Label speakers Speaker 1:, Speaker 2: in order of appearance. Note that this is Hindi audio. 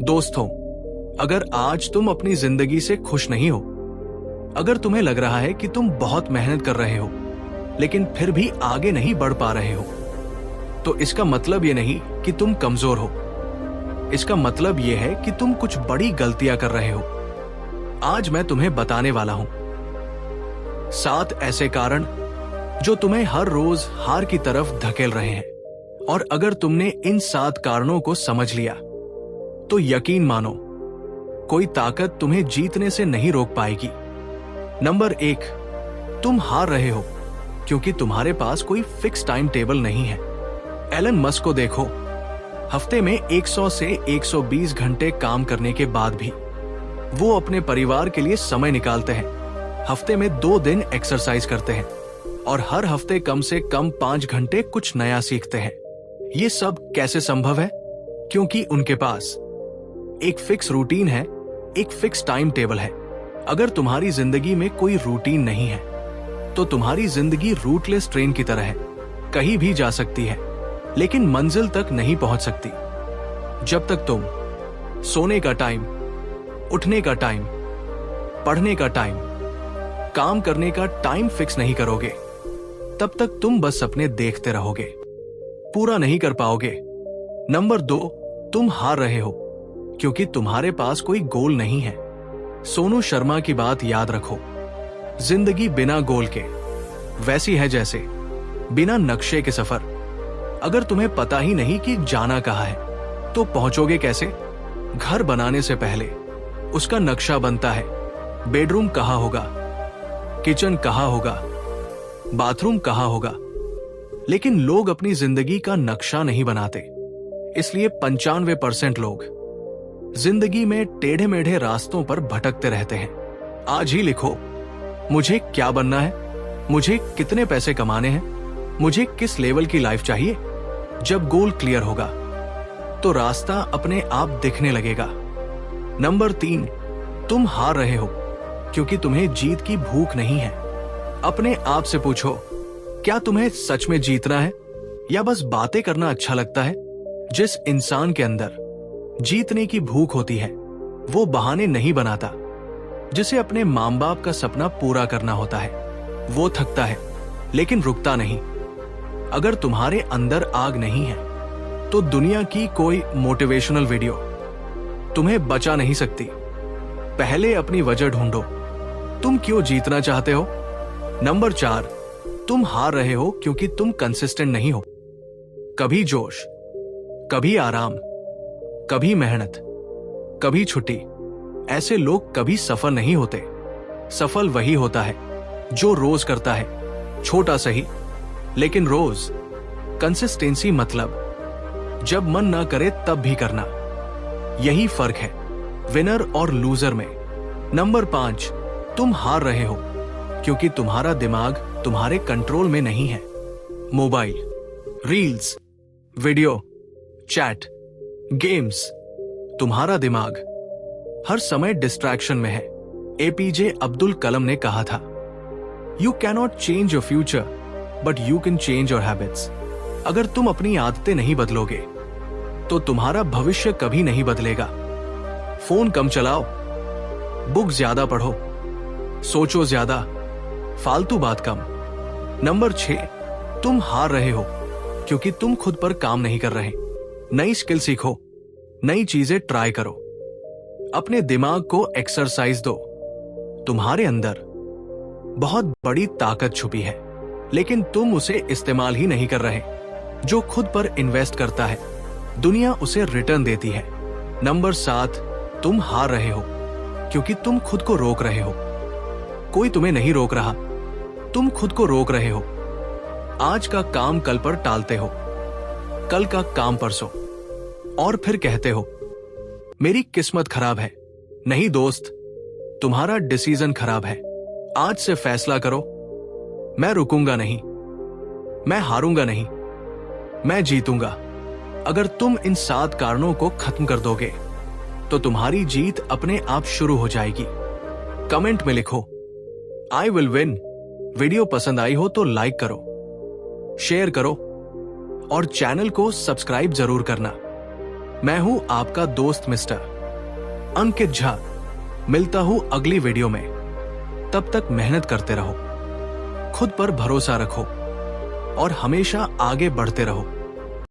Speaker 1: दोस्तों, अगर आज तुम अपनी जिंदगी से खुश नहीं हो, अगर तुम्हें लग रहा है कि तुम बहुत मेहनत कर रहे हो लेकिन फिर भी आगे नहीं बढ़ पा रहे हो, तो इसका मतलब ये नहीं कि तुम कमजोर हो। इसका मतलब ये है कि तुम कुछ बड़ी गलतियां कर रहे हो। आज मैं तुम्हें बताने वाला हूं 7 ऐसे कारण जो तुम्हें हर रोज हार की तरफ धकेल रहे हैं। और अगर तुमने इन 7 कारणों को समझ लिया तो यकीन मानो, कोई ताकत तुम्हें जीतने से नहीं रोक पाएगी। नंबर 1, तुम हार रहे हो क्योंकि तुम्हारे पास कोई फिक्स टाइम टेबल नहीं है। एलन मस्क को देखो, हफ्ते में 100 से 120 घंटे काम करने के बाद भी वो अपने परिवार के लिए समय निकालते हैं। हफ्ते में 2 दिन एक्सरसाइज करते हैं और हर हफ्ते कम से कम 5 घंटे कुछ नया सीखते हैं। ये सब कैसे संभव है? क्योंकि उनके पास एक फिक्स रूटीन है, एक फिक्स टाइम टेबल है। अगर तुम्हारी जिंदगी में कोई रूटीन नहीं है तो तुम्हारी जिंदगी रूटलेस ट्रेन की तरह है, कहीं भी जा सकती है लेकिन मंजिल तक नहीं पहुंच सकती। जब तक तुम सोने का टाइम, उठने का टाइम, पढ़ने का टाइम, काम करने का टाइम फिक्स नहीं करोगे, तब तक तुम बस सपने देखते रहोगे, पूरा नहीं कर पाओगे। नंबर 2, तुम हार रहे हो क्योंकि तुम्हारे पास कोई गोल नहीं है। सोनू शर्मा की बात याद रखो, जिंदगी बिना गोल के वैसी है जैसे बिना नक्शे के सफर। अगर तुम्हें पता ही नहीं कि जाना कहाँ है तो पहुंचोगे कैसे? घर बनाने से पहले उसका नक्शा बनता है। बेडरूम कहाँ होगा, किचन कहाँ होगा, बाथरूम कहाँ होगा, लेकिन लोग अपनी जिंदगी का नक्शा नहीं बनाते। इसलिए 95% लोग जिंदगी में टेढ़े मेढ़े रास्तों पर भटकते रहते हैं। आज ही लिखो, मुझे क्या बनना है, मुझे कितने पैसे कमाने हैं, मुझे किस लेवल की लाइफ चाहिए। जब गोल क्लियर होगा तो रास्ता अपने आप दिखने लगेगा। नंबर 3, तुम हार रहे हो क्योंकि तुम्हें जीत की भूख नहीं है। अपने आप से पूछो, क्या तुम्हें सच में जीतना है या बस बातें करना अच्छा लगता है? जिस इंसान के अंदर जीतने की भूख होती है वो बहाने नहीं बनाता। जिसे अपने मां बाप का सपना पूरा करना होता है वो थकता है लेकिन रुकता नहीं। अगर तुम्हारे अंदर आग नहीं है तो दुनिया की कोई मोटिवेशनल वीडियो तुम्हें बचा नहीं सकती। पहले अपनी वजह ढूंढो, तुम क्यों जीतना चाहते हो। नंबर 4, तुम हार रहे हो क्योंकि तुम कंसिस्टेंट नहीं हो। कभी जोश, कभी आराम, कभी मेहनत, कभी छुट्टी। ऐसे लोग कभी सफल नहीं होते। सफल वही होता है जो रोज करता है, छोटा सही लेकिन रोज। कंसिस्टेंसी मतलब जब मन ना करे तब भी करना। यही फर्क है विनर और लूजर में। नंबर 5, तुम हार रहे हो क्योंकि तुम्हारा दिमाग तुम्हारे कंट्रोल में नहीं है। Mobile, reels, video, chat, games, तुम्हारा दिमाग हर समय डिस्ट्रैक्शन में है। एपीजे अब्दुल कलाम ने कहा था, you cannot change your future but you can change your habits. अगर तुम अपनी आदतें नहीं बदलोगे तो तुम्हारा भविष्य कभी नहीं बदलेगा। फोन कम चलाओ, बुक ज्यादा पढ़ो, सोचो ज्यादा, फालतू बात कम। नंबर 6, तुम हार रहे हो क्योंकि तुम खुद पर काम नहीं कर रहे। नई स्किल सीखो, नई चीजें ट्राई करो, अपने दिमाग को एक्सरसाइज दो। तुम्हारे अंदर बहुत बड़ी ताकत छुपी है लेकिन तुम उसे इस्तेमाल ही नहीं कर रहे। जो खुद पर इन्वेस्ट करता है दुनिया उसे रिटर्न देती है। नंबर 7, तुम हार रहे हो क्योंकि तुम खुद को रोक रहे हो। कोई तुम्हें नहीं रोक रहा, तुम खुद को रोक रहे हो। आज का काम कल पर टालते हो, कल का काम परसों, और फिर कहते हो मेरी किस्मत खराब है। नहीं दोस्त, तुम्हारा डिसीजन खराब है। आज से फैसला करो, मैं रुकूंगा नहीं, मैं हारूंगा नहीं, मैं जीतूंगा। अगर तुम इन 7 कारणों को खत्म कर दोगे तो तुम्हारी जीत अपने आप शुरू हो जाएगी। कमेंट में लिखो, आई विल विन। वीडियो पसंद आई हो तो लाइक करो, शेयर करो और चैनल को सब्सक्राइब जरूर करना। मैं हूं आपका दोस्त मिस्टर। अंकित झा। मिलता हूं अगली वीडियो में। तब तक मेहनत करते रहो, खुद पर भरोसा रखो और हमेशा आगे बढ़ते रहो।